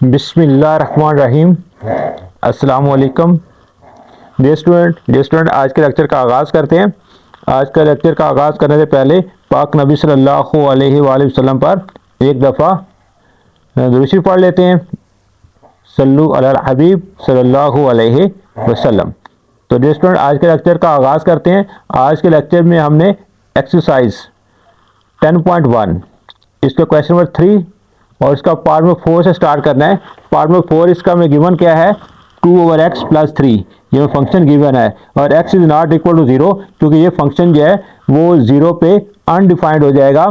बिस्मिल्लाहिर्रहमानिर्रहीम। अस्सलाम वालेकुम डियर स्टूडेंट, आज के लेक्चर का आगाज़ करते हैं। आज का लेक्चर का आगाज़ करने से पहले पाक नबी सल्लल्लाहु अलैहि वसल्लम पर एक दफ़ा दुरूद शरीफ पढ़ लेते हैं। सल्लु अलल हबीब सल्लल्लाहु अलैहि वसल्लम। तो डियर स्टूडेंट, आज के लेक्चर का आगाज़ करते हैं। आज के लेक्चर में हमने एक्सरसाइज 10.1 इसका क्वेश्चन नंबर 3 और इसका पार्ट में 4 से स्टार्ट करना है। पार्ट में 4 इसका में गिवन क्या है, 2/x + 3 ये फंक्शन गिवन है और x is not equal to 0 क्योंकि ये फंक्शन जो है वो 0 पे अनडिफाइंड हो जाएगा,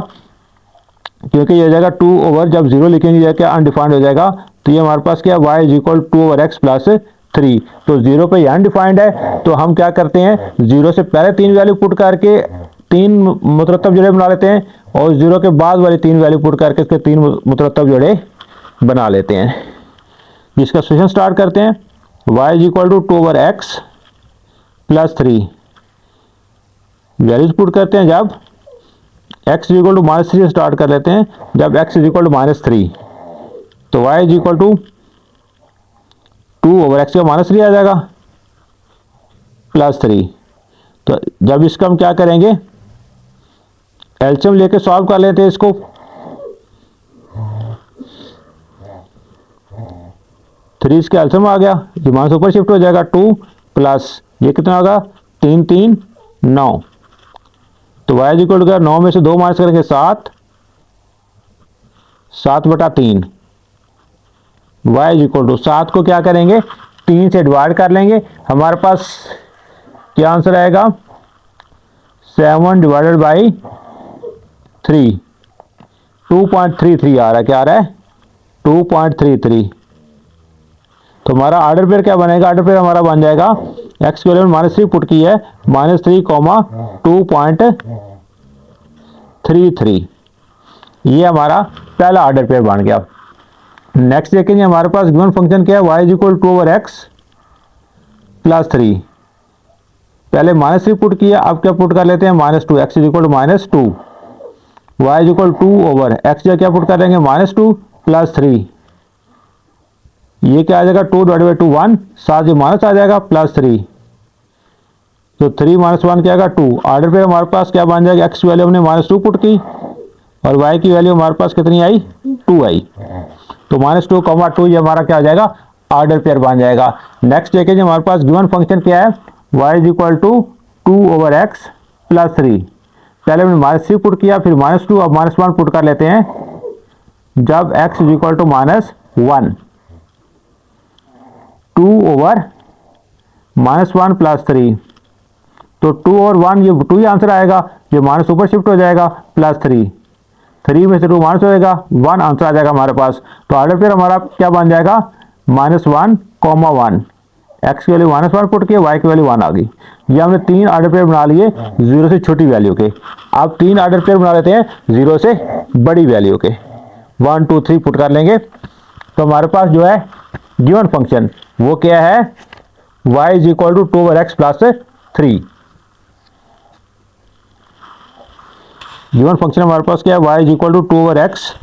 क्योंकि ये हो जाएगा 2 जब 0 लिखेंगे क्या अनडिफाइंड हो जाएगा। तो ये हमारे पास क्या y इज इक्वल 2/x + 3, तो 0 पे ये अनडिफाइंड है। तो हम क्या करते हैं, 0 से पहले 3 वैल्यू पुट करके 3 मुतरतब जोड़े बना लेते हैं और 0 के बाद वाली 3 वैल्यू पुट करके इसके 3 मुतरतब जोड़े बना लेते हैं। जिसका सोल्यूशन स्टार्ट करते हैं। y is equal to 2/x + 3 values put करते हैं। जब x इज इक्वल टू -3 से स्टार्ट कर लेते हैं। जब x इज इक्वल टू -3 तो y is equal to 2/x का -3 आ जाएगा +3। तो जब इसका हम क्या करेंगे, एलसीएम लेके सॉल्व कर लेते हैं इसको। थ्री इसका एलसीएम आ गया, ये माइनस ऊपर शिफ्ट हो जाएगा 2 प्लस ये कितना होगा 3 3 9। तो y इक्वल टू 9 में से 2 माइनस करेंगे 7 7/3। y इक्वल टू 7 को क्या करेंगे 3 से डिवाइड कर लेंगे। हमारे पास क्या आंसर आएगा 7/3 2.33 आ रहा है। क्या आ रहा है 2.33। तो हमारा ऑर्डर पेयर क्या बनेगा, ऑर्डर पेयर हमारा बन जाएगा x की वैल्यू -3 पुट की है -3, 2.33। ये हमारा पहला ऑर्डर पेयर बन गया। नेक्स्ट देखेंगे हमारे पास गिवन फंक्शन क्या है, y is equal to 2/x + 3। पहले -3 पुट किया, अब क्या पुट कर लेते हैं -2, x is equal to -2। y is equal 2/x क्या पुट कर लेंगे -2 + 3। ये क्या आ जाएगा 2/2 1, साथ ही माइनस आ जाएगा +3। तो 3 - 1 क्या आएगा 2। ऑर्डर पे हमारे पास क्या बन जाएगा, x की वैल्यू हमने -2 पुट की और y की वैल्यू हमारे पास कितनी आई 2 आई। तो -2, 2 ये हमारा क्या आ जाएगा ऑर्डर पेयर बन जाएगा। नेक्स्ट देखिए हमारे पास गिवन फंक्शन क्या है, y is equal to 2/x + 3। पहले हमने -3 पुट किया, फिर -2, अब -1 पुट कर लेते हैं। जब x इज इक्वल टू -1 2/-1 + 3, तो 2 और 1 ये 2 ही आंसर आएगा, ये माइनस ऊपर शिफ्ट हो जाएगा +3, 3 में से 2 माइनस हो जाएगा 1 आंसर आ जाएगा हमारे पास। तो ऑर्डर पेयर हमारा क्या बन जाएगा -1, -1 x की वैल्यू -1 पुट किया, y की वैल्यू 1 आ गई। ये हमने 3 ऑर्डर पेयर बना लिए 0 से छोटी वैल्यू के। अब 3 ऑर्डर पेयर बना लेते हैं 0 से बड़ी वैल्यू के। 1 2 3 पुट कर लेंगे। तो हमारे पास जो है गिवन फंक्शन वो क्या है, y is equal to 2/x + 3। Given function हमारे पास क्या है, y is equal to 2/x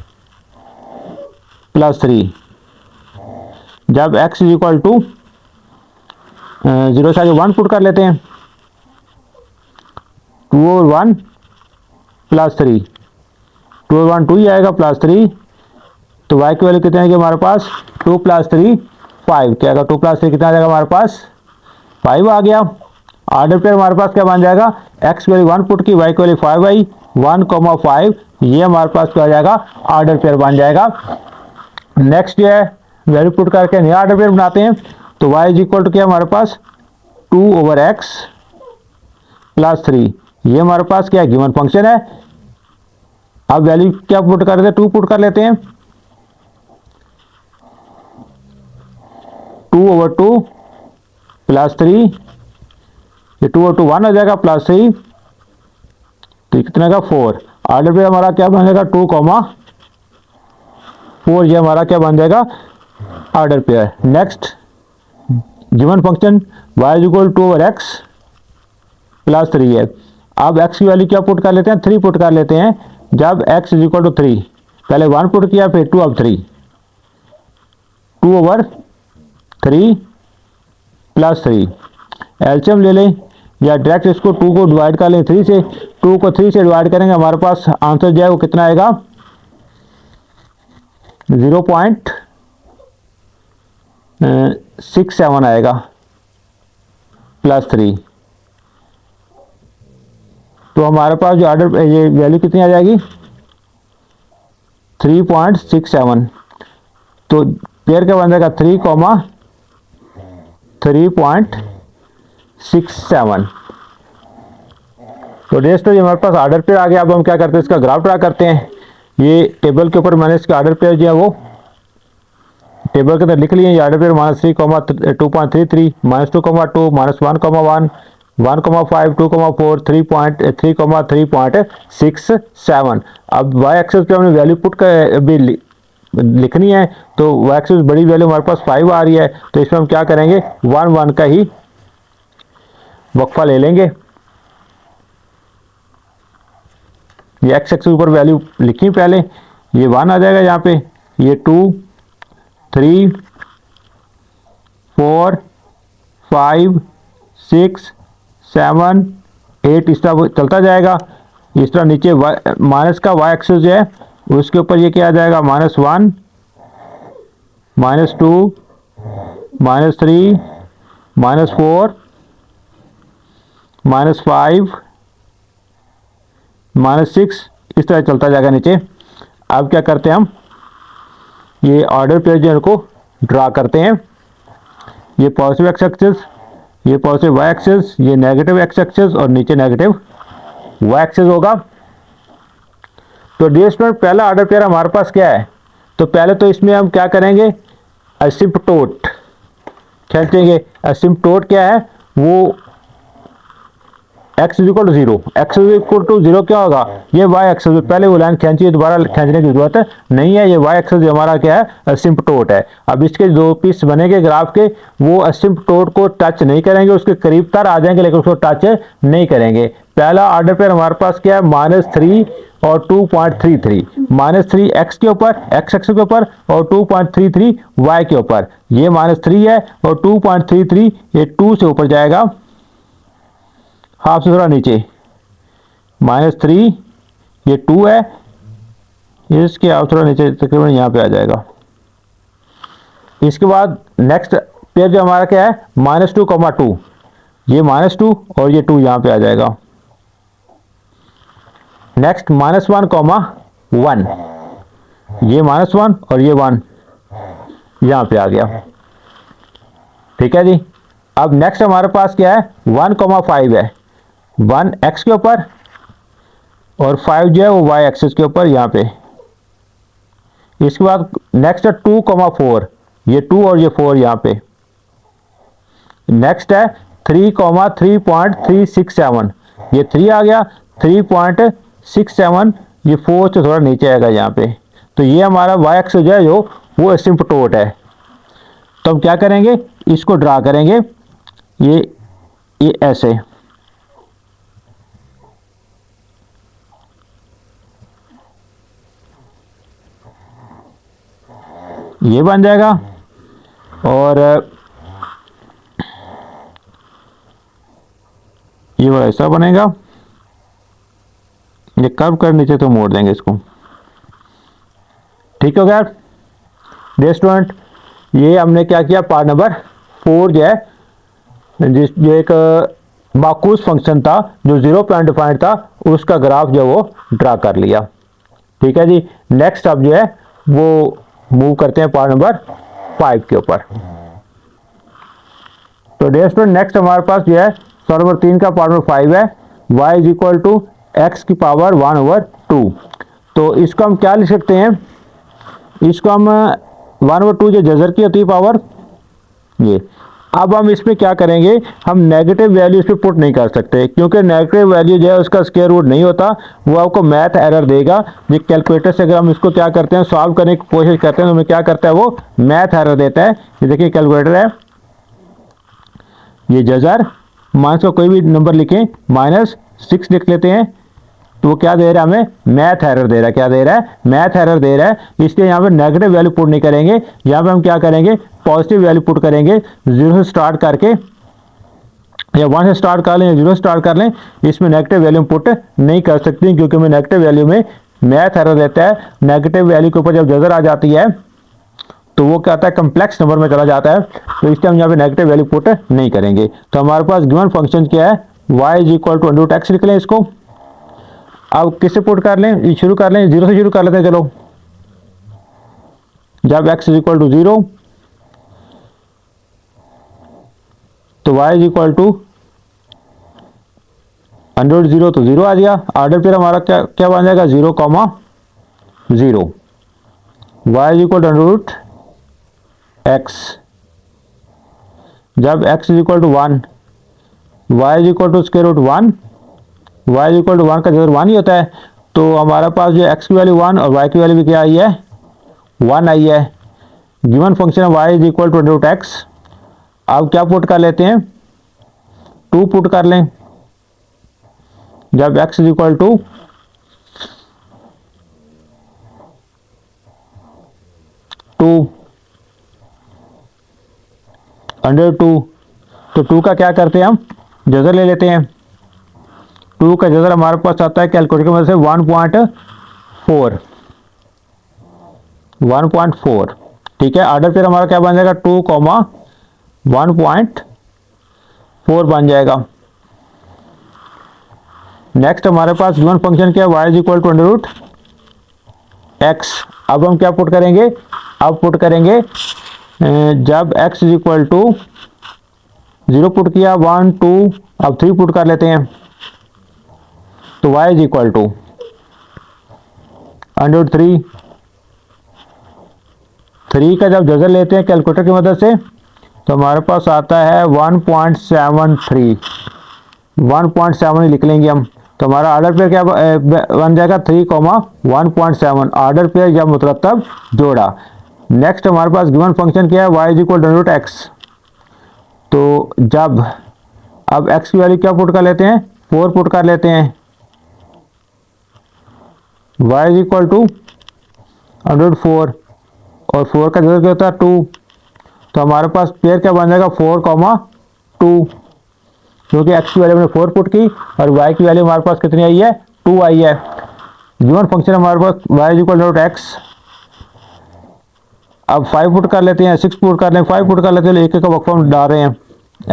+ 3। जब x इज इक्वल टू 0 से आगे 1 पुट कर लेते हैं। 2/1 + 3, 2/1 2 ही आएगा +3। तो y की वैल्यू कितने आएगी हमारे पास 2 + 3 5। क्या आएगा 2 + 3 कितना आ जाएगा हमारे पास 5 आ गया। ऑर्डर पेयर हमारे पास क्या बन जाएगा, x की वैल्यू 1 पुट की, y की वैल्यू 5 आई, 1, 5 ये हमारे पास क्या आ जाएगा ऑर्डर पेयर बन जाएगा। नेक्स्ट ये है वैल्यू पुट करके नया ऑर्डर पेयर बनाते हैं। तो y इज इक्वल टू क्या हमारे पास 2/x + 3। ये हमारे पास क्या गिवन फंक्शन है। अब वैल्यू क्या पुट कर लेते हैं 2 पुट कर लेते हैं। 2/2 + 3, ये 2/2 1 हो जाएगा +3, तो कितने का 4। ऑर्डर पे हमारा क्या बन जाएगा 2, 4 ये हमारा क्या बन जाएगा order pair. Next given function y is equal to 2/x + 3 है। अब x की वैल्यू क्या पुट कर लेते हैं 3 पुट कर लेते हैं। जब x इज इक्वल टू 3, पहले 1 पुट किया फिर 2 अब 3, 2/3 प्लस 3। एलसीएम ले लें या डायरेक्ट इसको 2 को डिवाइड कर लें 3 से। 2 को 3 से डिवाइड करेंगे, हमारे पास आंसर जो है वो कितना आएगा, 0.67 आएगा प्लस 3। तो हमारे पास जो ऑर्डर ये वैल्यू कितनी आ जाएगी, 3.67। तो पेयर क्या बन जाएगा, 3,3.67। तो रेस्ट तो ये हमारे पास ऑर्डर पेयर आ गया। अब हम क्या करते हैं, इसका ग्राफ ड्रा करते हैं। ये टेबल के ऊपर मैंने इसके ऑर्डर पेयर जो है वो टेबल के अंदर लिख लिए। ये ऑर्डर पेयर -3, 2.33, -2, 2, -1, 1, 1,5, 2,4, 3.3, 3.67। अब वाई एक्सेस पे हमने वैल्यू पुट कर अभी लिखनी है, तो वाई एक्सेस बड़ी वैल्यू हमारे पास 5 आ रही है, तो इसमें हम क्या करेंगे, 1, 1 का ही वक्फा ले लेंगे। ये एक्स एक्सेस ऊपर वैल्यू लिखी पहले, ये 1 आ जाएगा यहाँ पे, ये 2, 3, 4, 5, 6, 7, 8 इस तरह चलता जाएगा। इस तरह नीचे माइनस का वाई एक्सेस जो है उसके ऊपर ये क्या आ जाएगा, -1, -2, -3, -4, -5, -6 इस तरह चलता जाएगा नीचे। अब क्या करते हैं हम, ये ऑर्डर पेयर जो को ड्रा करते हैं। ये पॉजिटिव एक्स एक्सिस, ये पॉजिटिव वाई एक्सिस, ये नेगेटिव एक्स एक्सिस और नीचे नेगेटिव वाई एक्सिस होगा। तो डियर स्टूडेंट, पहला ऑर्डर पेयर हमारे पास क्या है, तो पहले तो इसमें हम क्या करेंगे, एसिम्पटोट खींचेंगे। एसिम्पटोट क्या है, वो x = 0, x = 0 क्या होगा, ये y एक्सेस। पहले वो लाइन खींची, दोबारा खींचने की जरूरत नहीं है। ये y एक्सेस हमारा क्या है, एसिम्पटोट है। अब इसके दो पीस बनेंगे ग्राफ के, वो एसिम्पटोट को टच नहीं करेंगे, उसके करीब तर आ जाएंगे लेकिन उसको टच नहीं करेंगे। पहला ऑर्डर पेयर हमारे पास क्या है, -3 और 2.33, -3 x के ऊपर, x एक्सेस के ऊपर, और 2.33 y के ऊपर। ये -3 है और 2.33 ये 2 से ऊपर जाएगा, हाफ से थोड़ा नीचे, -3 ये 2 है, इसके आप थोड़ा नीचे तकरीबन यहाँ पे आ जाएगा। इसके बाद नेक्स्ट पेयर जो हमारा क्या है, -2, 2, ये -2 और ये 2 यहाँ पे आ जाएगा। नेक्स्ट -1, 1, ये -1 और ये 1 यहाँ पे आ गया। ठीक है जी। अब नेक्स्ट हमारे पास क्या है, 1, 5 है, 1 x के ऊपर और 5 जो है वो y एक्सिस के ऊपर यहाँ पे। इसके बाद नेक्स्ट है 2, 4, ये 2 और ये 4 यहाँ पे। नेक्स्ट है 3, 3.367, ये 3 आ गया, 3.67 ये 4 से थोड़ा नीचे आएगा यहाँ पे। तो ये हमारा y एक्सिस जो है वो एसिम्पटोट है। तो हम क्या करेंगे, इसको ड्रा करेंगे, ये ऐसे। ये बन जाएगा और ये ऐसा बनेगा। ये कर्व कर नीचे तो मोड़ देंगे इसको। ठीक हो गया डियर स्टूडेंट। ये हमने क्या किया, पार्ट नंबर 4 जो है, जो एक माकूस फंक्शन था जो 0 पॉइंट डिफाइंड था, उसका ग्राफ जो वो ड्रा कर लिया। ठीक है जी। नेक्स्ट अब जो है वो मूव करते हैं पार्ट नंबर 5 के ऊपर। तो डियर स्टूडेंट, नेक्स्ट हमारे पास जो है सवाल नंबर 3 का पार्ट नंबर 5 है, y = x की पावर 1/2। तो इसको हम क्या लिख सकते हैं, इसको हम 1/2 जो जजर की होती है पावर, ये। अब हम इसमें क्या करेंगे, हम नेगेटिव वैल्यू इस पर पुट नहीं कर सकते, क्योंकि नेगेटिव वैल्यू जो है उसका स्क्वायर रूट नहीं होता, वो आपको मैथ एरर देगा। ये कैलकुलेटर से अगर हम इसको क्या करते हैं, सॉल्व करने की कोशिश करते हैं, तो हमें क्या करता है, वो मैथ एरर देता है। ये देखिए कैलकुलेटर है, ये जजर माइनस का कोई भी नंबर लिखें, -6 लिख लेते हैं, तो वो क्या दे रहा है हमें, मैथ एरर दे रहा है। क्या दे रहा है, मैथ एरर दे रहा है। इसलिए यहाँ पे नेगेटिव वैल्यू पुट नहीं करेंगे, यहाँ पे हम क्या करेंगे, पॉजिटिव वैल्यू पुट करेंगे। 0 से स्टार्ट करके या 1 से स्टार्ट कर लें या 0 से स्टार्ट कर लें, इसमें नेगेटिव वैल्यू पुट नहीं कर सकती, क्योंकि हमें नेगेटिव वैल्यू में मैथ एरर देता है। नेगेटिव वैल्यू के ऊपर जब जजर आ जाती है तो वो क्या होता है, कम्प्लेक्स नंबर में चला जाता है। तो इसलिए हम यहाँ पे नेगेटिव वैल्यू पुट नहीं करेंगे। तो हमारे पास गिवन फंक्शन क्या है, y is equal to under root x लिख लें इसको। अब किससे पुट कर लें, शुरू कर लें, 0 से शुरू कर लेते हैं। चलो, जब x इज इक्वल टू 0 तो y is equal to under root 0, तो 0 आ गया। ऑर्डर फिर हमारा क्या क्या बन जाएगा, 0, 0। y is equal to under root x। जब x is equal to 1, y is equal to square root 1, y is equal to 1 का जरूर 1 ही होता है। तो हमारे पास जो x की वैल्यू 1 और y की वैल्यू भी क्या आई है, 1 आई है। गिवन फंक्शन है y is equal to under root x। अब क्या पुट कर लेते हैं, 2 पुट कर लें। जब x is equal to 2 under 2, तो 2 का क्या करते हैं, हम जजर ले लेते हैं। 2 का जजर हमारे पास आता है कैलकुलेटर की मदद से 1.4। ठीक है, ऑर्डर फिर हमारा क्या बन जाएगा, 2, 1.4 बन जाएगा। नेक्स्ट हमारे पास गिवन फंक्शन क्या है, y is equal to under root x. अब हम क्या पुट करेंगे, अब पुट करेंगे जब x is equal to 0 put किया, 1, 2, अब 3 पुट कर लेते हैं। तो y is equal to under root 3 का जब जजर लेते हैं कैलकुलेटर की मदद से, तो हमारे पास आता है 1.73। 1.7 लिख लेंगे हम। तो हमारा ऑर्डर पेयर क्या बन जाएगा, 3, 1.7। ऑर्डर पेयर या मुतरतब जोड़ा। नेक्स्ट हमारे पास गिवन फंक्शन क्या है, y is equal to root x. तो जब अब x की वैल्यू क्या पुट कर लेते हैं, 4 पुट कर लेते हैं। y is equal to under root 4 और 4 का जगह क्या होता है, 2। तो हमारे पास पेयर क्या बन जाएगा, 4, 2, क्योंकि x की वैल्यू हमने 4 पुट की और y की वैल्यू हमारे पास कितनी आई है, 2 आई है। गिवन फंक्शन हमारे पास y is equal to x। अब 5 पुट कर लेते हैं, 6 पुट कर लें, 5 पुट कर लेते हैं, एक एक का वक्फा हम डाल रहे हैं।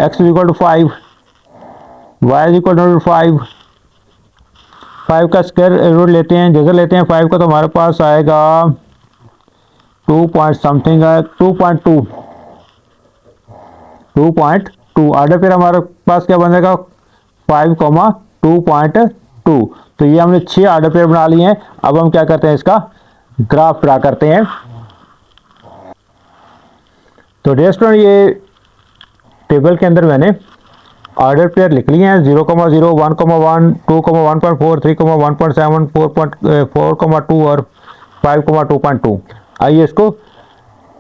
x is equal to 5, y is equal to 5। 5 का स्क्वायर रूट लेते हैं, जगह लेते हैं 5 का, तो हमारे पास आएगा 2 पॉइंट समथिंग, 2.2। ऑर्डर फिर हमारे पास क्या बन जाएगा, 5, 2.2। तो ये हमने 6 ऑर्डर पेयर बना लिए हैं। अब हम क्या करते हैं, इसका ग्राफ ड्रा करते हैं। तो डियर स्टूडेंट, ये टेबल के अंदर मैंने ऑर्डर पेयर लिख लिए हैं, 0, 0, 1, 1, 2, 1.4, 3, 1.7, 4.2 और 5.2.2। आइए इसको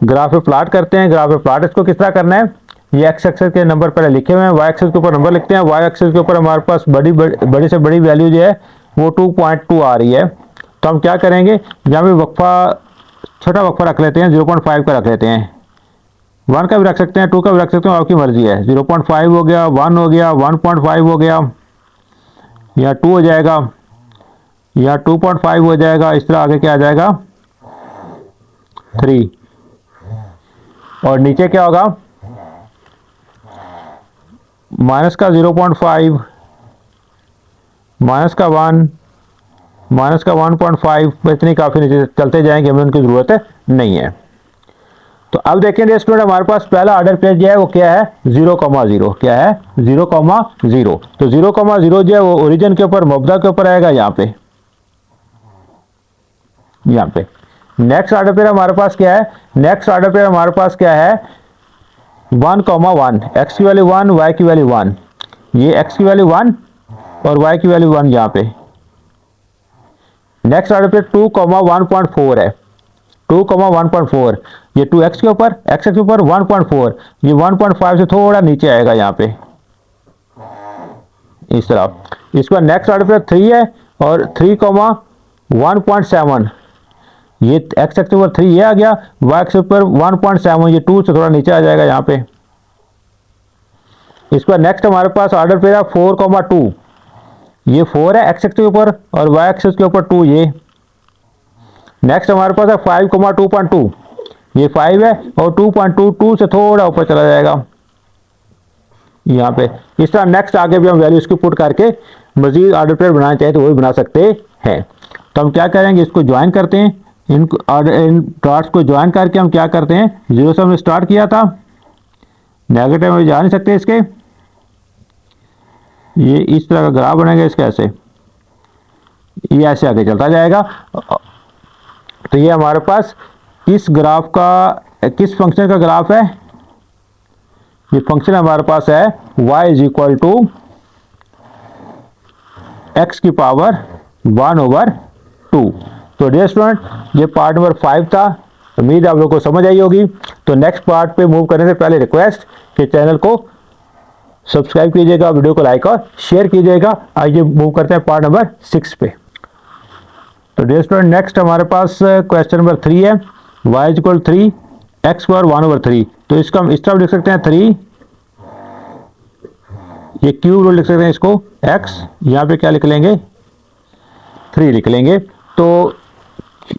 ग्राफ पे प्लाट करते हैं। ग्राफ पे प्लाट इसको किस तरह करना है, ये एक्स एक्सिस के नंबर पहले लिखे हुए हैं, वाई एक्सिस के ऊपर नंबर लिखते हैं। वाई एक्सिस के ऊपर हमारे पास बड़ी से बड़ी वैल्यू जो है वो 2.2 आ रही है। तो हम क्या करेंगे, जहाँ पे वक्फा छोटा वक्फा रख लेते हैं, 0.5 का रख लेते हैं। 1 का भी रख सकते हैं, 2 का भी रख सकते हैं, आपकी मर्जी है। 0.5 हो गया, 1 हो गया, 1.5 हो गया, या 2 हो जाएगा, या 2.5 हो जाएगा। इस तरह आगे क्या आ जाएगा, 3। और नीचे क्या होगा, माइनस का 0.5, माइनस का 1, माइनस का 1.5। इतनी काफ़ी नीचे चलते जाएंगे, हमें उनकी ज़रूरत नहीं है। तो अब देखेंगे स्टूडेंट, हमारे पास पहला ऑर्डर पेयर जो है वो क्या है, 0,0। क्या है, 0,0। तो 0,0 जो है वो ओरिजिन के ऊपर, मुब्दा के ऊपर आएगा, यहाँ पे। नेक्स्ट ऑर्डर पेयर हमारे पास क्या है, नेक्स्ट ऑर्डर पेयर हमारे पास क्या है, 1,1। एक्स की वैल्यू 1, वाई की वैल्यू 1। ये एक्स की वैल्यू 1 और वाई की वैल्यू 1 यहाँ पे। नेक्स्ट ऑर्डर पे 2,1.4 है, 2,1.4। ये 2x के ऊपर, x के ऊपर 1.4, ये 1.5 से थोड़ा नीचे आएगा यहाँ पे, इस तरह। इसका नेक्स्ट ऑर्डर पे 3 है, और 3,1.7 ये एक्स एक्सिस पर 3 ये आ गया, वाई एक्सिस पर 1.7 ये 2 से थोड़ा नीचे आ जाएगा यहाँ पे। इस पर नेक्स्ट हमारे पास ऑर्डर पे है 4,2 ये 4 है एक्स एक्सिस के ऊपर और वाई एक्सिस के ऊपर 2 ये। नेक्स्ट हमारे पास है 5,2.2 ये 5 है और 2.22 से थोड़ा ऊपर चला जाएगा यहाँ पे। इस तरह नेक्स्ट आगे भी हम वैल्यू इसकी पुट करके मजीद ऑर्डर पेयर बनाना चाहें तो वो भी बना सकते हैं। तो हम क्या करेंगे, इसको ज्वाइन करते हैं, इन डॉट्स को ज्वाइन करके हम क्या करते हैं, 0 से हमने स्टार्ट किया था, नेगेटिव में जा नहीं सकते इसके, ये इस तरह का ग्राफ बनेगा इसका ऐसे, ये ऐसे आगे चलता जाएगा। तो ये हमारे पास किस ग्राफ का, किस फंक्शन का ग्राफ है, ये फंक्शन हमारे पास है y is equal to x की पावर 1/2। तो डियर स्टूडेंट ये पार्ट नंबर 5 था, उम्मीद आप लोगों को समझ आई होगी। तो नेक्स्ट पार्ट पे मूव करने से पहले रिक्वेस्ट कि चैनल को सब्सक्राइब कीजिएगा, वीडियो को लाइक और शेयर कीजिएगा। आइए मूव करते हैं पार्ट नंबर 6 पे। तो डियर स्टूडेंट नेक्स्ट हमारे पास क्वेश्चन नंबर 3 है, y is equal 3 x square 1/3। तो इसका हम इस तरह लिख सकते हैं 3, ये क्यूब रूट लिख सकते हैं इसको x, यहाँ पे क्या लिख लेंगे 3 लिख लेंगे। तो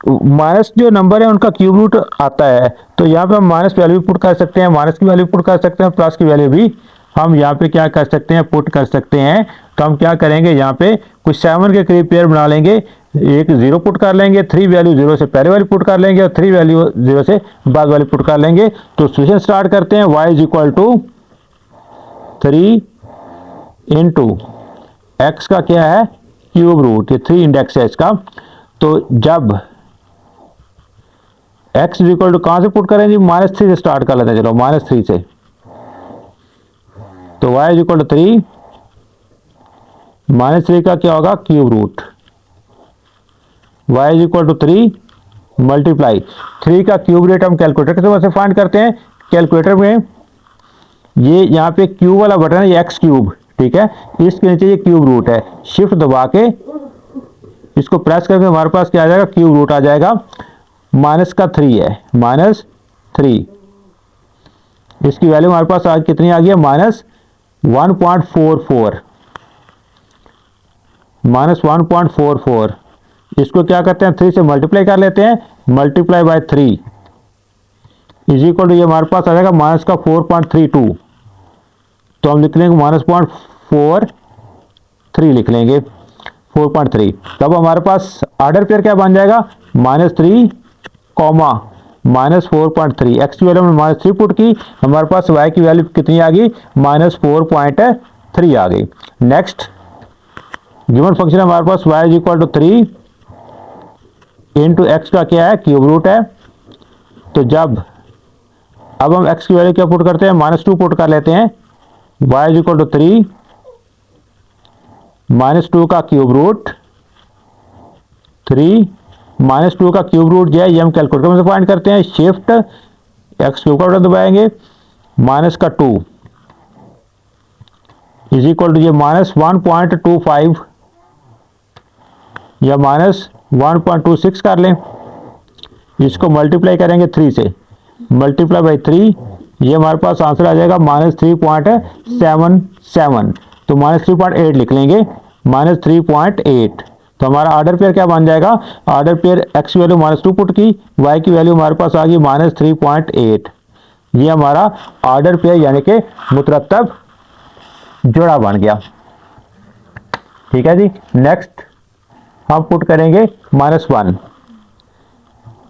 माइनस जो नंबर है उनका क्यूब रूट आता है, तो यहाँ पे हम माइनस की वैल्यू पुट कर सकते हैं, माइनस की वैल्यू पुट कर सकते हैं, प्लस की वैल्यू भी हम यहाँ पे क्या कर सकते हैं, पुट कर सकते हैं। तो हम क्या करेंगे, यहाँ पे कुछ 7 के करीब पेयर बना लेंगे, एक 0 पुट कर लेंगे, 3 वैल्यू 0 से पहले वाली पुट कर लेंगे और 3 वैल्यू 0 से बाद वाली पुट कर लेंगे। तो सॉल्यूशन स्टार्ट करते हैं, y is equal to 3 into x का क्या है क्यूब रूट, ये 3 इंडेक्स है इसका। तो जब x इज इक्वल टू कहाँ से पुट करेंगे, -3 से स्टार्ट कर लेते हैं, चलो -3 से। तो y इज इक्वल टू 3 -3 का क्या होगा cube root, y is equal to 3 multiply 3 का क्यूब रेट हम कैलकुलेटर की मदद से फाइंड करते हैं। कैलकुलेटर में ये यहाँ पे क्यूब वाला बटन है, ये एक्स क्यूब, ठीक है, इसके नीचे ये क्यूब रूट है, शिफ्ट दबा के इसको प्रेस करके हमारे पास क्या आ जाएगा, क्यूब रूट आ जाएगा। माइनस का 3 है, -3, इसकी वैल्यू हमारे पास आज कितनी आ गई है, -1.44, -1.44। इसको क्या करते हैं, 3 से मल्टीप्लाई कर लेते हैं, multiply by 3 is equal to ये हमारे पास आ जाएगा माइनस का 4.32। तो हम लिख लेंगे -4.3 लिख लेंगे 4.3। तब हमारे पास ऑर्डर पेयर क्या बन जाएगा, -3, -4.3। एक्स की वैल्यू में -3 पुट की, हमारे पास वाई की वैल्यू कितनी आ गई, -4.3 आ गई। नेक्स्ट गिवन फंक्शन हमारे पास y is equal to 3 into x का क्या है क्यूब रूट है। तो जब अब हम x की वैल्यू क्या पुट करते हैं, -2 पुट कर लेते हैं, y इज इक्वल टू 3 -2 का क्यूब रूट, 3 -2 का क्यूब रूट जो है ये हम कैलकुलेटर में से फाइंड करते हैं, शिफ्ट एक्स क्यूब का बटन दबाएंगे, -2 इज इक्वल टू ये -1.25 या -1.26 कर लें, इसको मल्टीप्लाई करेंगे 3 से, मल्टीप्लाई बाई 3 ये हमारे पास आंसर आ जाएगा -3.77। तो -3.8 लिख लेंगे, -3.8। तो हमारा ऑर्डर पेयर क्या बन जाएगा, ऑर्डर पेयर एक्स की वैल्यू -2 पुट की, वाई की वैल्यू हमारे पास आ गई -3.8। ये हमारा ऑर्डर पेयर यानी कि मुतरत्तब जोड़ा बन गया, ठीक है जी। नेक्स्ट हम पुट करेंगे -1,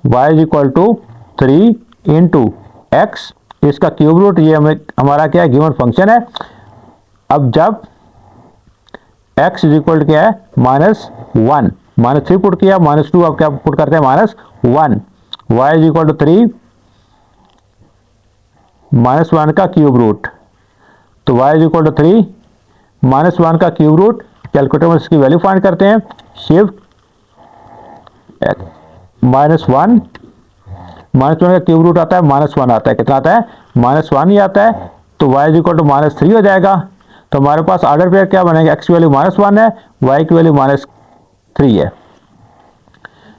y is equal to 3 into x, इसका क्यूब रूट, ये हमारा क्या है गिवन फंक्शन है। अब जब x इज इक्वल टू क्या है -1, -3 पुट किया, -2 अब क्या पुट करते हैं -1, y इज इक्वल टू 3 -1 का क्यूब रूट। तो y इज इक्वल टू 3 -1 का क्यूब रूट, कैलकुलेटर में इसकी वैल्यू फाइंड करते हैं, शिफ्ट -1 का क्यूब रूट आता है -1 आता है, कितना आता है -1 ही आता है। तो y इज इक्वल टू -3 हो जाएगा। तो हमारे पास ऑर्डर पेयर क्या बनेगा, x की वैल्यू -1 है, y की वैल्यू 3 है।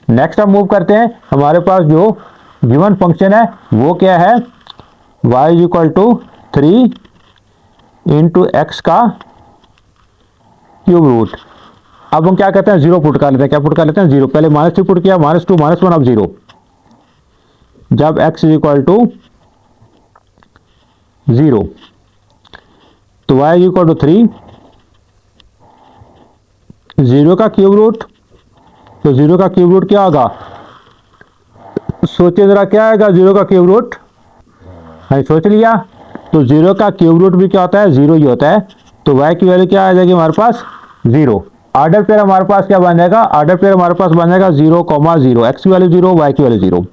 नेक्स्ट हम मूव करते हैं, हमारे पास जो गिवन फंक्शन है वो क्या है, y is equal to 3 into x का क्यूब रूट। अब हम क्या करते हैं, जीरो पुट कर लेते हैं। क्या पुट कर लेते हैं, जीरो। पहले -3 पुट किया, -2 -1 अब जीरो। जब x इज इक्वल टू 0 तो y इज इक्वल टू 3, 0 का क्यूब रूट, तो 0 का क्यूब रूट क्या होगा, सोचिए जरा क्या आएगा 0 का क्यूब रूट। हाँ सोच लिया, तो 0 का क्यूब रूट भी क्या होता है, 0 ही होता है। तो y की वैल्यू क्या आ जाएगी हमारे पास, 0। ऑर्डर पेयर हमारे पास क्या बन जाएगा, ऑर्डर पेयर हमारे पास बन जाएगा 0, 0, x की वैल्यू 0, y की वैल्यू 0।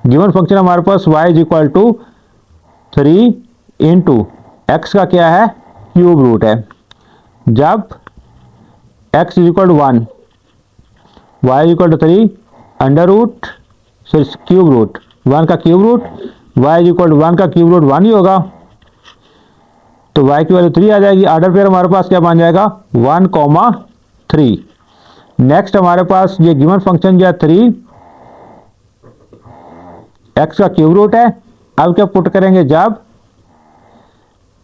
गिवन फंक्शन हमारे पास y is equal to 3 into x का क्या है, क्यूब रूट है। जब x is equal to 1, y is equal to 3 under root cube root 1 का cube root, y is equal to 1 का क्यूब रूट 1 ही होगा, तो y की वैल्यू 3 आ जाएगी। ऑर्डर पेयर हमारे पास क्या बन जाएगा, 1, 3। नेक्स्ट हमारे पास ये गिवन फंक्शन जो है 3 x का क्यूब रूट है। अब क्या पुट करेंगे, जब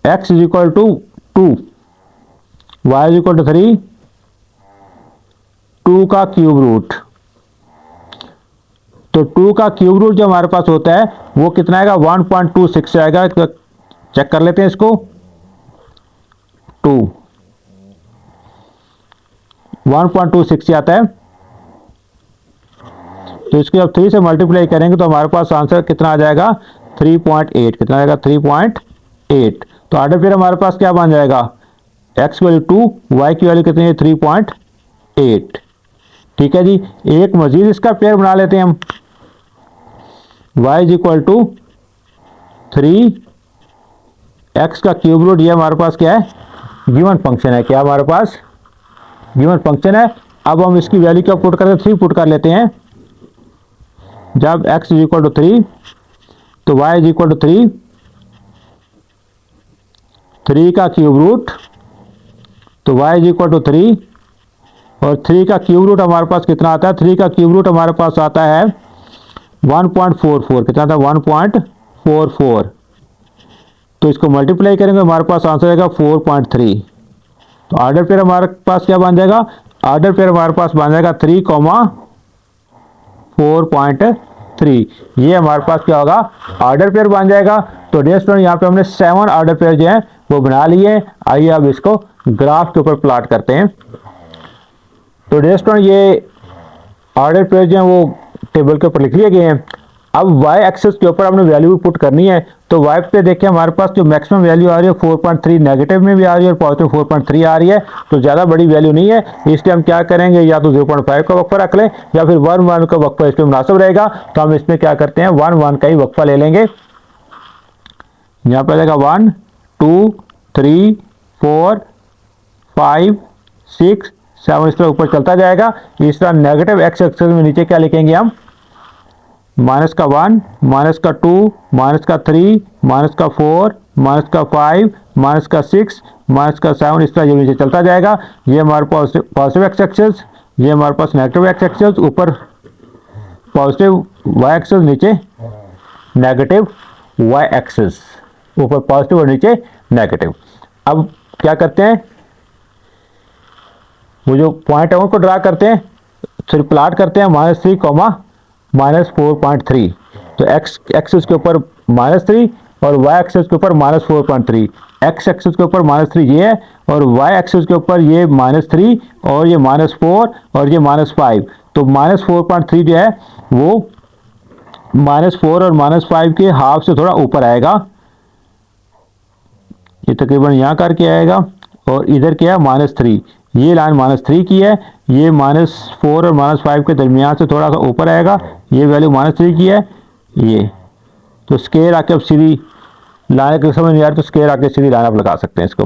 x is equal to 2, y is equal to 3, 2 का क्यूब रूट, तो 2 का क्यूब रूट जो हमारे पास होता है वो कितना आएगा, 1.26 आएगा। चेक कर लेते हैं इसको, 2 1.26 आता है। तो इसको जब 3 से मल्टीप्लाई करेंगे तो हमारे पास आंसर कितना आ जाएगा, 3.8। कितना आएगा, 3.8। तो ऑर्डर पेयर हमारे पास क्या बन जाएगा, x की वैल्यू 2, y की वैल्यू कितनी है, 3.8। ठीक है जी, एक मजीद इसका पेयर बना लेते हैं हम। y is equal to 3 x का क्यूब रूट, ये हमारे पास क्या है, गिवन फंक्शन है। क्या हमारे पास गिवन फंक्शन है। अब हम इसकी वैल्यू क्या पुट करते हैं, 3 पुट कर लेते हैं। जब x इज इक्वल टू 3 तो y इज इक्वल टू 3 का क्यूब रूट, तो y इज इक्वल टू 3, और 3 का क्यूब रूट हमारे पास कितना आता है, 3 का क्यूब रूट हमारे पास आता है 1.44। कितना आता है, 1.44। तो इसको मल्टीप्लाई करेंगे हमारे पास आंसर आएगा 4.3। तो ऑर्डर पेयर हमारे पास क्या बन जाएगा, ऑर्डर पेयर हमारे पास बन जाएगा 3, 4.3। ये हमारे पास क्या होगा, ऑर्डर पेयर बन जाएगा। तो डियर स्टूडेंट यहाँ पे हमने 7 ऑर्डर पेयर जो है वो बना लिए। आइए अब इसको ग्राफ के ऊपर प्लॉट करते हैं। तो डियर स्टूडेंट ये ऑर्डर पेयर जो है वो टेबल के ऊपर लिख लिए गए हैं। अब y एक्सेस के ऊपर हमने वैल्यू पुट करनी है। तो y पे देखिए हमारे पास जो मैक्सिमम वैल्यू आ रही है 4.3, नेगेटिव में भी आ रही है और पॉजिटिव 4.3 आ रही है। तो ज़्यादा बड़ी वैल्यू नहीं है, इसलिए हम क्या करेंगे, या तो 0.5 का वक्फा रख लें या फिर 1 का वक्फा इसमें मुनासिब रहेगा। तो हम इसमें क्या करते हैं, 1 का ही वक्फा ले लेंगे। यहाँ पर आ जाएगा 1, 2, 3, 4, 5, 6, 7, इस तरह ऊपर चलता जाएगा। इस तरह नेगेटिव एक्स एक्सेस में नीचे क्या लिखेंगे हम, -1, -2, -3, -4, -5, -6, -7, इस तरह ये नीचे चलता जाएगा। ये हमारे पास पॉजिटिव एक्स एक्सेस, ये हमारे पास नेगेटिव एक्स एक्सेस, ऊपर पॉजिटिव वाई एक्सेस, नीचे नेगेटिव वाई एक्सेस, ऊपर पॉजिटिव और नीचे नेगेटिव। अब क्या करते हैं, वो जो पॉइंट है उनको ड्रा करते हैं, फिर प्लॉट करते हैं -3, -4.3। तो एक्स एक्सिस के ऊपर -3 और वाई एक्सिस के ऊपर -4.3। एक्स एक्सिस के ऊपर -3 ये है और वाई एक्सिस के ऊपर ये -3 और ये -4 और ये -5। तो -4.3 जो है वो -4 और -5 के हाफ से थोड़ा ऊपर आएगा, ये तकरीबन यहाँ करके आएगा। और इधर क्या है, -3, ये लाइन -3 की है, ये -4 और -5 के दरमियान से थोड़ा सा ऊपर आएगा, ये वैल्यू -3 की है ये। तो स्केयर आके अब सीधी लाइन के समझ नहीं आ रही तो स्केयर आके सीधी लाइन आप लगा सकते हैं इसको।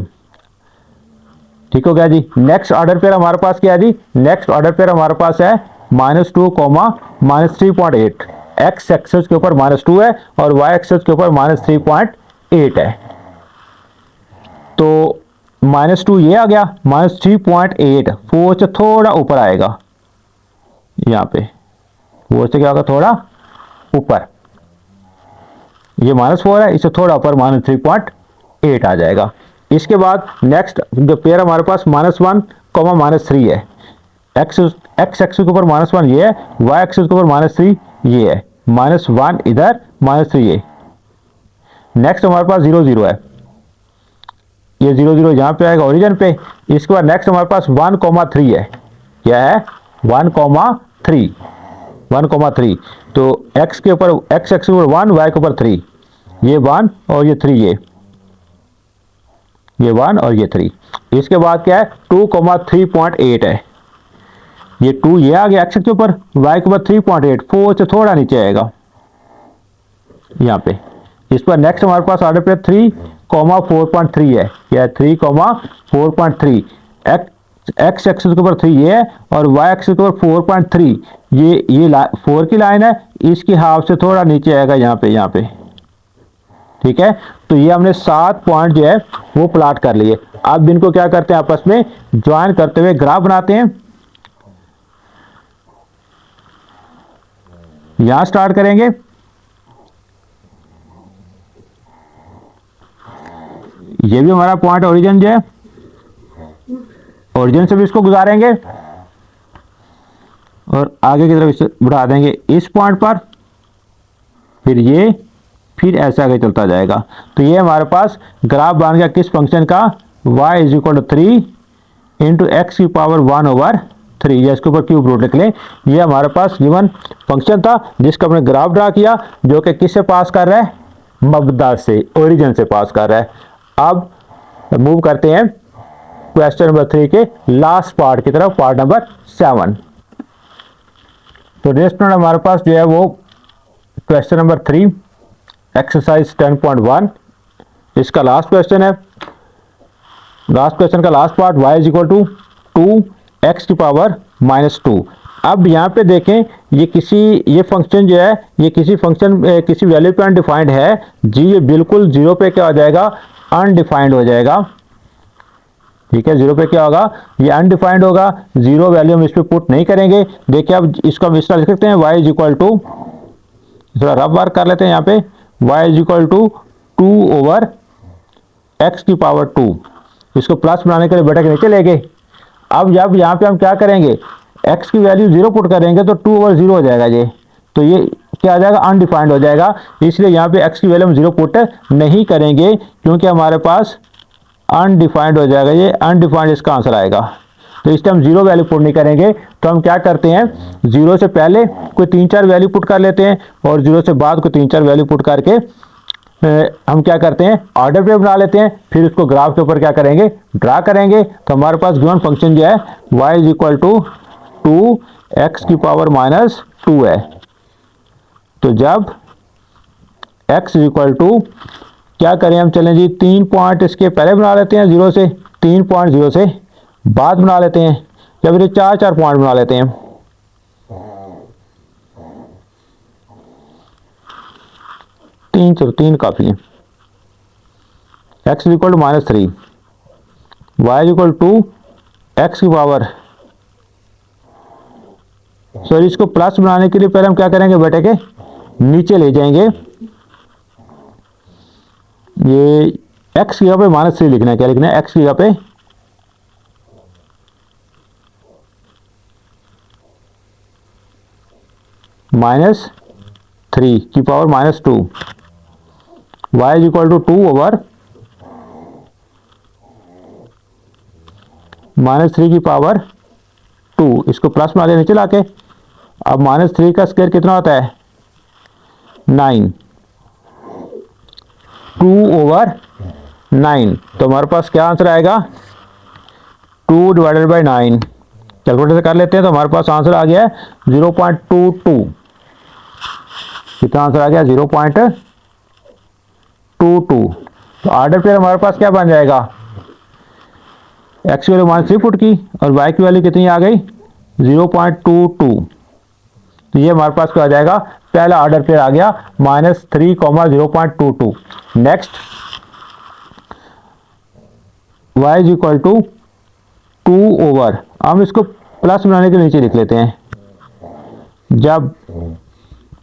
ठीक हो गया जी। नेक्स्ट ऑर्डर पेयर हमारे पास क्या है जी, नेक्स्ट ऑर्डर पेयर हमारे पास है -2, -3.8। एक्स एक्सेस के ऊपर -2 है और वाई एक्सेस के ऊपर -3.8 है। तो -2 ये आ गया, -3.8 4 से थोड़ा ऊपर आएगा, यहाँ पे 4 से क्या होगा, थोड़ा ऊपर, ये -4 है, इससे थोड़ा ऊपर -3.8 आ जाएगा। इसके बाद नेक्स्ट जो पेयर हमारे पास -1, -3 है। एक्स एक्सिस के ऊपर -1 ये है, वाई एक्सिस के ऊपर -3 ये है, -1 इधर, -3 ये। नेक्स्ट हमारे पास 0 0 है, ये 0 0 यहाँ पे आएगा ओरिजिन पे। इसके बाद नेक्स्ट हमारे पास 1,3 है, क्या है 1,3 तो x के ऊपर, x एक्सिस के ऊपर 1, y के ऊपर 3, ये 1 और ये 3, ये 1 और ये 3। इसके बाद क्या है 2,3.8 है, ये 2 ये आ गया x के ऊपर, y के ऊपर 3.8, 4 से थोड़ा नीचे आएगा यहाँ पे। इस पर नेक्स्ट हमारे पास ऑर्डर पे 3,4.3 है, क्या है 3,4.3। एक्स एक्सिस के ऊपर 3 ये है और वाई एक्सिस के ऊपर 4.3, ये 4 की लाइन है, इसकी हाफ से थोड़ा नीचे आएगा यहाँ पे। ठीक है, तो ये हमने 7 पॉइंट जो है वो प्लॉट कर लिए। अब इनको क्या करते हैं, आपस में ज्वाइन करते हुए ग्राफ बनाते हैं। यहां स्टार्ट करेंगे, ये भी हमारा पॉइंट ओरिजिन जो है, ओरिजिन से भी इसको गुजारेंगे और आगे की तरफ इसे बढ़ा देंगे इस पॉइंट पर, फिर ऐसे आगे चलता जाएगा। तो ये हमारे पास ग्राफ बन गया किस फंक्शन का, y = 3 इंटू एक्स की पावर 1/3, या इसके ऊपर क्यूब रूट लिख लें। ये हमारे पास गिवन फंक्शन था जिसका हमने ग्राफ ड्रा किया, जो कि किससे पास कर रहा है, मबदा से, ओरिजिन से पास कर रहा है। अब मूव करते हैं क्वेश्चन नंबर 3 के लास्ट पार्ट की तरफ, पार्ट नंबर 7। तो नेक्स्ट हमारे पास जो है वो क्वेश्चन नंबर 3 एक्सरसाइज 10.1, इसका लास्ट क्वेश्चन है। लास्ट क्वेश्चन का लास्ट पार्ट, y = 2 x की पावर -2। अब यहाँ पे देखें, ये फंक्शन जो है, ये किसी वैल्यू पे अनडिफाइंड है जी, ये बिल्कुल 0 पे क्या हो जाएगा, अनडिफाइंड हो जाएगा। ठीक है, 0 पे क्या होगा, ये अनडिफाइंड होगा, 0 वैल्यू हम इस पे पुट नहीं करेंगे। देखिए अब इसको हम इस तरह लिख सकते हैं, y = थोड़ा रफ वर्क कर लेते हैं यहाँ पे, y = 2/x की पावर 2। इसको प्लस बनाने के लिए बेटा के नीचे ले गए। अब जब यहाँ पे हम क्या करेंगे, x की वैल्यू 0 पुट करेंगे तो 2/0 हो जाएगा ये, तो ये क्या आ जाएगा, अनडिफाइंड हो जाएगा। इसलिए यहाँ पे x की वैल्यू हम 0 पुट नहीं करेंगे, क्योंकि हमारे पास अनडिफाइंड हो जाएगा, ये अनडिफाइंड इसका आंसर आएगा। तो इस टाइम 0 वैल्यू पुट नहीं करेंगे, तो हम क्या करते हैं, 0 से पहले कोई 3-4 वैल्यू पुट कर लेते हैं और 0 से बाद कोई 3-4 वैल्यू पुट करके हम क्या करते हैं, ऑर्डर पे बना लेते हैं। फिर उसको ग्राफ के ऊपर क्या करेंगे, ड्रा करेंगे। तो हमारे पास गिवन फंक्शन जो है y = 2x की पावर -2 है। तो जब x = क्या करें हम, चलें जी 3 पॉइंट इसके पहले बना लेते हैं 0 से, 3 पॉइंट 0 से बाद बना लेते हैं, या फिर 4-4 पॉइंट बना लेते हैं। 3 काफी है। x = -3, y = 2 x की पावर, सॉरी इसको प्लस बनाने के लिए पहले हम क्या करेंगे, बेटे के नीचे ले जाएंगे, ये x की जगह पे -3 लिखना है। क्या लिखना है, x की जगह पे -3 की पावर -2, y = 2/-3 की पावर 2, इसको प्लस बना लिया नीचे लाके। अब -3 का स्क्वायर कितना होता है, 9, 2/9। तो हमारे पास क्या आंसर आएगा, 2/9। कैलकुलेटर से कर लेते हैं, तो हमारे पास आंसर आ गया है 0.22। कितना आंसर आ गया, 0.22। तो ऑर्डर पे हमारे पास क्या बन जाएगा, x की वैल्यू -3 पुट की और y की वैल्यू कितनी आ गई, 0.22। तो ये हमारे पास क्या आ जाएगा, पहला ऑर्डर पेयर आ गया -3, 0.22। नेक्स्ट y = 2 ओवर, हम इसको प्लस बनाने के नीचे लिख लेते हैं, जब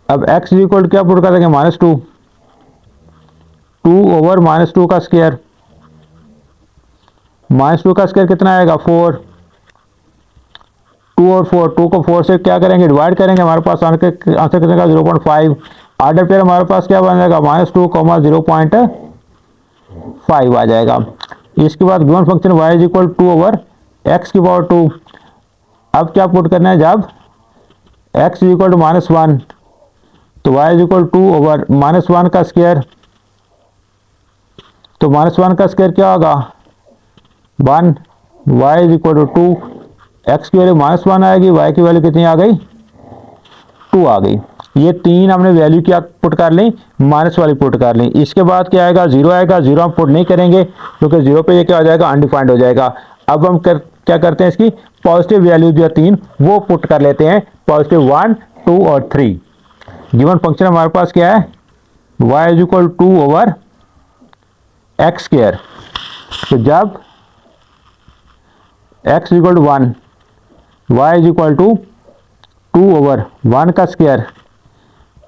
अब x इक्वल क्या पुट कर देंगे -2, 2 ओवर -2 का स्क्वायर, -2 का स्क्वायर कितना आएगा 4, 2 और 4, 2 को 4 से क्या करेंगे डिवाइड करेंगे, हमारे पास आंसर कितने का 0.5। ऑर्डर पेयर हमारे पास क्या बन जाएगा -2, 0.5 आ जाएगा। इसके बाद given function y is equal 2 over x की पावर 2। अब क्या पुट करना है, जब x इज इक्वल टू -1 तो y इज इक्वल 2 ओवर -1 का स्क्वायर, तो -1 का स्क्वायर क्या होगा 1, y is equal to 2, x की वैल्यू -1 आएगी, y की वैल्यू कितनी आ गई 2 आ गई। ये तीन हमने वैल्यू क्या पुट कर ली, माइनस वाली पुट कर ली। इसके बाद क्या आएगा 0 आएगा, 0 हम पुट नहीं करेंगे क्योंकि 0 पे ये क्या हो जाएगा अनडिफाइंड हो जाएगा। अब हम क्या करते हैं, इसकी पॉजिटिव वैल्यू जो है 3 वो पुट कर लेते हैं, पॉजिटिव 1, 2 और 3। गिवन फंक्शन हमारे पास क्या है y is equal 2 over x square, तो जब x equal to 1, y is equal to 2 over 1 का square,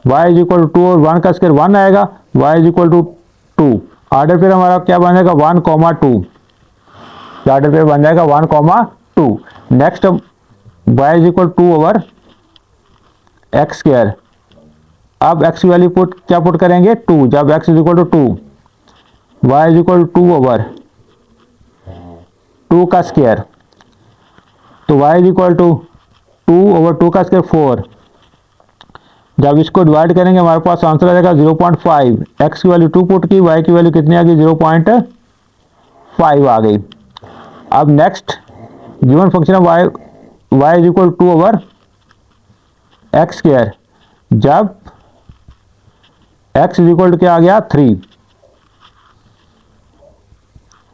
y is equal to 2 और 1 का स्क्वायर 1 आएगा, y is equal to 2। Order pair हमारा क्या बन जाएगा 1, 2, ऑर्डर पेयर बन जाएगा 1, 2। Next y is equal 2 over x square. अब x की वैल्यू क्या पुट करेंगे 2, जब x is equal to 2, y is equal to 2 over 2 का स्क्वायर, तो y is equal to 2 over 2 का स्क्वायर 4। जब इसको डिवाइड करेंगे हमारे पास आंसर आ जाएगा 0.5। x की वैल्यू 2 पुट की, y की वैल्यू कितनी आ गई 0.5 आ गई। अब नेक्स्ट गिवन फंक्शन है y is equal 2 over x square, जब x इज इक्वल टू क्या आ गया 3,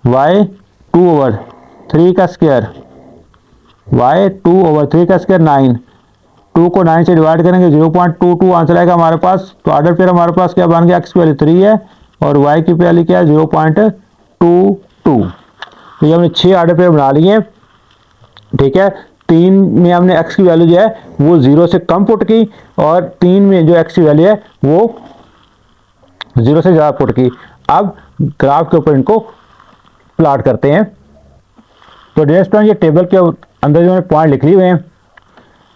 y 2 ओवर 3 का स्क्वायर, y 2 ओवर 3 का स्क्वायर 9, 2 को 9 से डिवाइड करेंगे 0.22 आंसर आएगा हमारे पास। तो ऑर्डर पेयर हमारे पास क्या बन गया, x की वैल्यू 3 है और y की वैल्यू क्या है 0.22। तो ये हमने 6 ऑर्डर पेयर बना लिए, ठीक है। 3 में हमने x की वैल्यू जो है वो 0 से कम पुट की और 3 में जो x की वैल्यू है वो 0 से ज़्यादा पुट की। अब ग्राफ के ऊपर इनको प्लॉट करते हैं। तो डियर स्टूडेंट, ये टेबल के अंदर जो पॉइंट लिख लिए हुए हैं,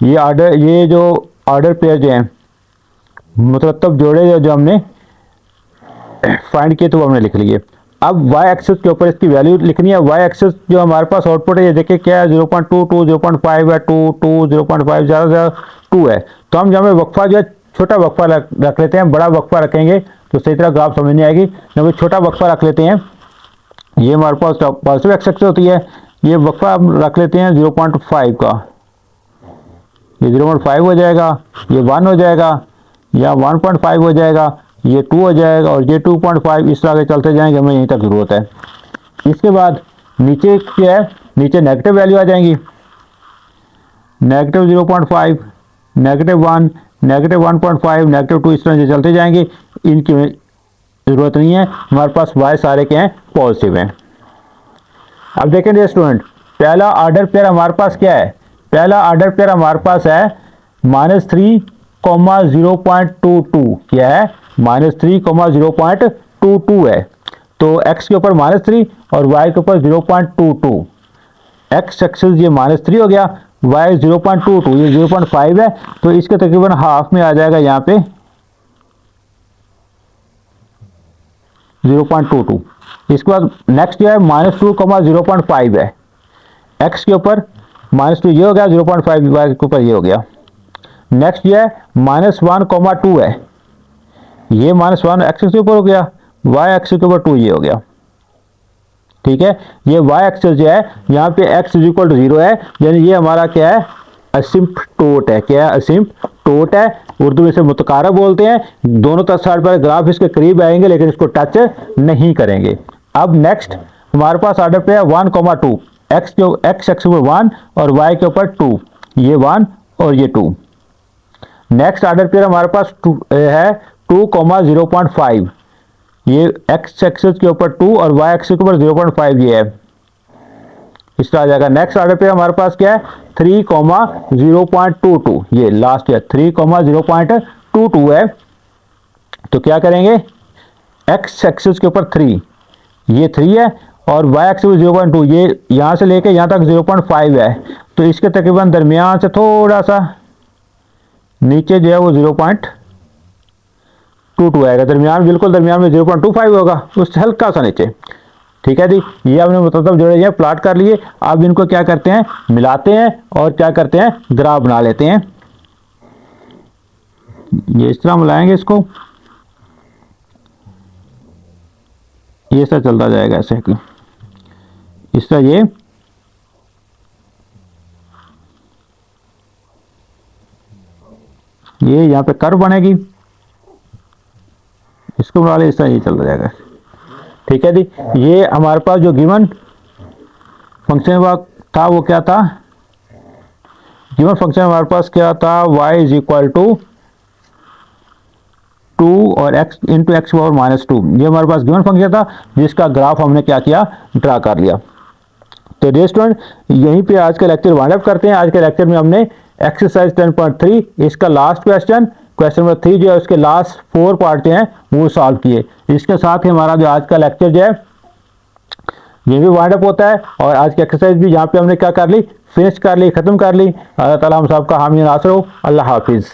ये जो ऑर्डर पेयर जो हैं मुतरतब जोड़े जो हमने फाइंड किए तो वो हमने लिख लिए। अब y एक्सिस के ऊपर इसकी वैल्यू लिखनी है। y एक्सिस जो हमारे पास आउटपुट है ये देखिए क्या है 0.22, 0.5 है, 2, 0.5 ज़्यादा 2 है। तो हम जब वक्फा जो है छोटा वक्फा रख लेते हैं, बड़ा वक्फा रखेंगे तो सही तरह ग्राफ समझ नहीं आएगी। जब छोटा वक्फा रख लेते हैं, ये हमारे पास पॉजिटिव एक्स एक्सिस होती है, ये वक्फा हम रख लेते हैं 0.5 का, ये 0.5 हो जाएगा, ये 1 हो जाएगा, या 1.5 हो जाएगा, ये 2 हो जाएगा और ये 2.5, इस तरह के चलते जाएंगे, हमें यहीं तक ज़रूरत है। इसके बाद नीचे क्या है, नीचे नेगेटिव वैल्यू आ जाएंगी, नेगेटिव 0.5, नेगेटिव 1, नेगेटिव 1.5, नेगेटिव 2, इस तरह से चलते जाएंगे। इनकी ज़रूरत नहीं है, हमारे पास y सारे के हैं पॉजिटिव हैं। अब देखें स्टूडेंट, पहला ऑर्डर पेयर हमारे पास क्या है, पहला ऑर्डर पेयर हमारे पास है -3, 0.22, क्या है -3, 0.22 है। तो x के ऊपर -3 और y के ऊपर 0.22, x एक्सिस ये -3 हो गया, y 0.22, ये 0.5 है, तो इसके तकरीबन हाफ में आ जाएगा यहाँ पे 0.22। इसके बाद नेक्स्ट जो है -2, 0.5 है, x के ऊपर -2 ये हो गया, 0.5 y के ऊपर ये हो गया। नेक्स्ट जो है -1, 2 है, ये -1 एक्सिस के ऊपर हो गया, y एक्सिस के ऊपर 2 ये हो गया, ठीक है। ये y एक्सिस जो है यहाँ पे x इज इक्वल टू 0 है, यानी ये हमारा क्या है असिम्पटोट है, क्या है असिम्पटोट है, उर्दू में इसे मुतकारा बोलते हैं। दोनों साइड पर ग्राफ इसके करीब आएंगे लेकिन इसको टच नहीं करेंगे। अब नेक्स्ट हमारे पास ऑर्डर पे है 1, 2, x एक्सिस पर 1 और y के ऊपर 2, ये 1 और ये 2। नेक्स्ट ऑर्डर पेयर हमारे पास है 2, 0.5, ये x एक्सिस के ऊपर 2 और y एक्सिस के ऊपर 0.5 ये है, इस तरह आ जाएगा। नेक्स्ट ऑर्डर पेयर हमारे पास क्या है 3,0.22, ये लास्ट है 3,0.22 है। तो क्या करेंगे, एक्स एक्सिस के ऊपर 3, ये 3 है, और वाई एक्सिस 0.2, ये यहाँ से लेके यहाँ तक 0.5 है। तो इसके तकरीबन दरमियान से थोड़ा सा नीचे जो है वो 0.22 आएगा, दरमियान, बिल्कुल दरमियान में 0.25 होगा, उससे हल्का सा नीचे। ठीक है जी, ये हमने मतलब जोड़े हैं, प्लॉट कर लिए। अब इनको क्या करते हैं, मिलाते हैं और क्या करते हैं, ग्राफ बना लेते हैं। ये इस तरह मिलाएंगे इसको, ये सब चलता जाएगा ऐसे कि इस तरह ये यहाँ पे कर्व बनेगी, इसको बना ले, इस तरह ये चलता जाएगा। ठीक है जी, ये हमारे पास जो गिवन फंक्शन था वो क्या था, गिवन फंक्शन हमारे पास क्या था, y इज इक्वल टू 2 और x इंटू एक्स पावर -2, ये हमारे पास गिवन फंक्शन था जिसका ग्राफ हमने क्या किया, ड्रा कर लिया। तो डियर स्टूडेंट, यहीं पे आज का लेक्चर वाइंड अप करते हैं। आज के लेक्चर में हमने एक्सरसाइज 10.3 इसका लास्ट क्वेश्चन नंबर 3 जो है उसके लास्ट 4 पार्ट जो हैं वो सॉल्व किए। इसके साथ ही हमारा जो आज का लेक्चर जो है ये भी वाइंड अप होता है, और आज की एक्सरसाइज भी यहाँ पे हमने क्या कर ली, फिनिश कर ली, खत्म कर ली। अल्लाह ताला हम सब का हामी नासर हो। अल्लाह हाफिज़।